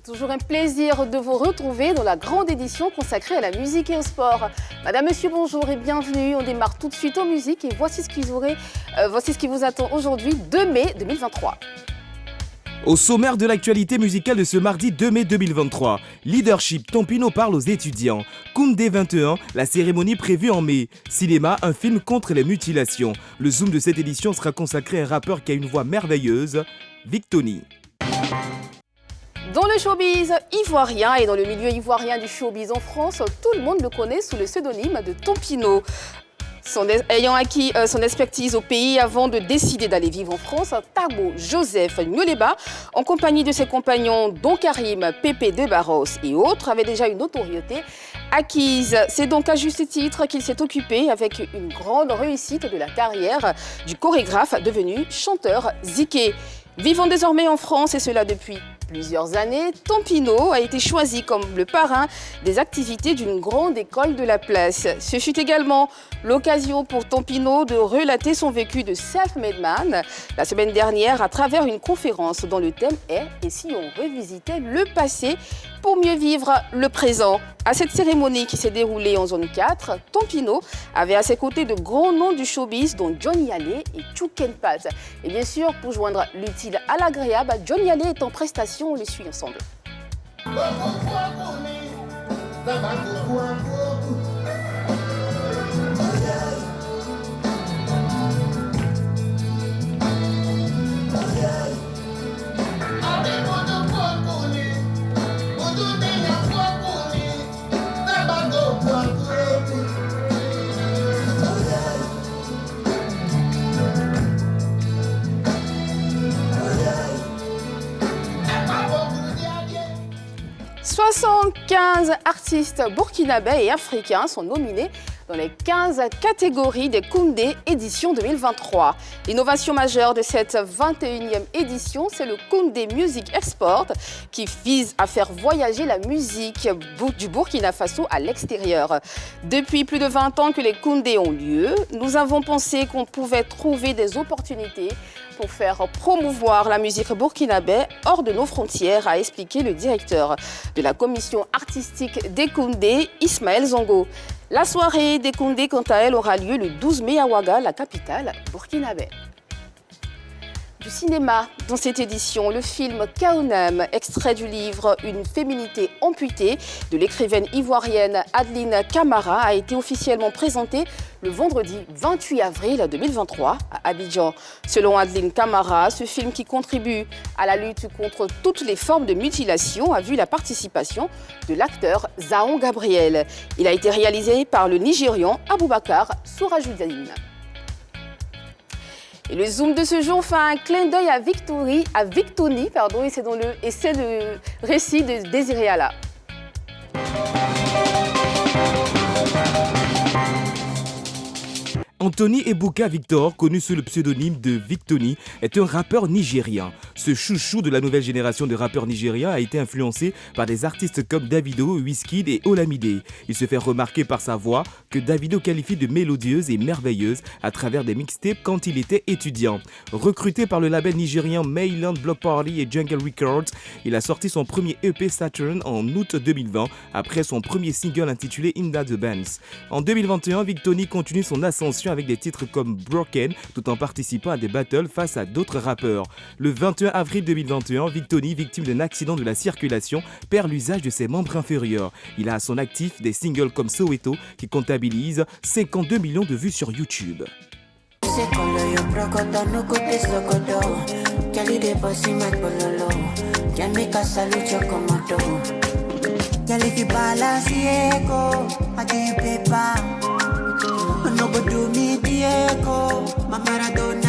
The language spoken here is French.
Toujours un plaisir de vous retrouver dans la grande édition consacrée à la musique et au sport. Madame, monsieur, bonjour et bienvenue. On démarre tout de suite en musique et voici ce qui vous attend aujourd'hui, 2 mai 2023. Au sommaire de l'actualité musicale de ce mardi 2 mai 2023, Leadership, Tompino parle aux étudiants. Koundé 21, la cérémonie prévue en mai. Cinéma, un film contre les mutilations. Le zoom de cette édition sera consacré à un rappeur qui a une voix merveilleuse, Victony. Dans le showbiz ivoirien et dans le milieu ivoirien du showbiz en France, tout le monde le connaît sous le pseudonyme de Tompino. Ayant acquis son expertise au pays avant de décider d'aller vivre en France, Tagbo Joseph Nyoleba, en compagnie de ses compagnons Don Karim, Pépé de Barros et autres, avait déjà une notoriété acquise. C'est donc à juste titre qu'il s'est occupé avec une grande réussite de la carrière du chorégraphe devenu chanteur Ziké. Vivant désormais en France, et cela depuis plusieurs années, Tompino a été choisi comme le parrain des activités d'une grande école de la place. Ce fut également l'occasion pour Tompino de relater son vécu de self-made man la semaine dernière à travers une conférence dont le thème est « Et si on revisitait le passé pour mieux vivre le présent ?» À cette cérémonie qui s'est déroulée en zone 4, Tompino avait à ses côtés de grands noms du showbiz dont Johnny Hallyday et Chouken-Paz. Et bien sûr, pour joindre l'utile à l'agréable, Johnny Hallyday est en prestation, on le suit ensemble. 75 artistes burkinabés et africains sont nominés dans les 15 catégories des Koundé édition 2023. L'innovation majeure de cette 21e édition, c'est le Koundé Music Export qui vise à faire voyager la musique du Burkina Faso à l'extérieur. Depuis plus de 20 ans que les Koundé ont lieu, nous avons pensé qu'on pouvait trouver des opportunités pour faire promouvoir la musique burkinabé hors de nos frontières, a expliqué le directeur de la commission artistique des Koundé, Ismaël Zongo. La soirée des Koundé, quant à elle, aura lieu le 12 mai à Ouaga, la capitale burkinabé. Du cinéma, dans cette édition, le film Kaonem, extrait du livre Une féminité amputée de l'écrivaine ivoirienne Adeline Camara, a été officiellement présenté le vendredi 28 avril 2023 à Abidjan. Selon Adeline Camara, ce film qui contribue à la lutte contre toutes les formes de mutilation a vu la participation de l'acteur Zaon Gabriel. Il a été réalisé par le Nigérian Aboubakar Sourajoudine. Et le zoom de ce jour fait un clin d'œil à Victony, et c'est le récit de Désiré Allah. Anthony Ebuka Victor, connu sous le pseudonyme de Victony, est un rappeur nigérien. Ce chouchou de la nouvelle génération de rappeurs nigériens a été influencé par des artistes comme Davido, Wizkid et Olamide. Il se fait remarquer par sa voix que Davido qualifie de mélodieuse et merveilleuse à travers des mixtapes quand il était étudiant. Recruté par le label nigérien Mainland Block Party et Jungle Records, il a sorti son premier EP Saturn en août 2020 après son premier single intitulé Inda the Bands. En 2021, Victony continue son ascension avec des titres comme Broken, tout en participant à des battles face à d'autres rappeurs. Le 21 avril 2021, Victony, victime d'un accident de la circulation, perd l'usage de ses membres inférieurs. Il a à son actif des singles comme Soweto, qui comptabilise 52 millions de vues sur YouTube. No go do me Diego, my Maradona.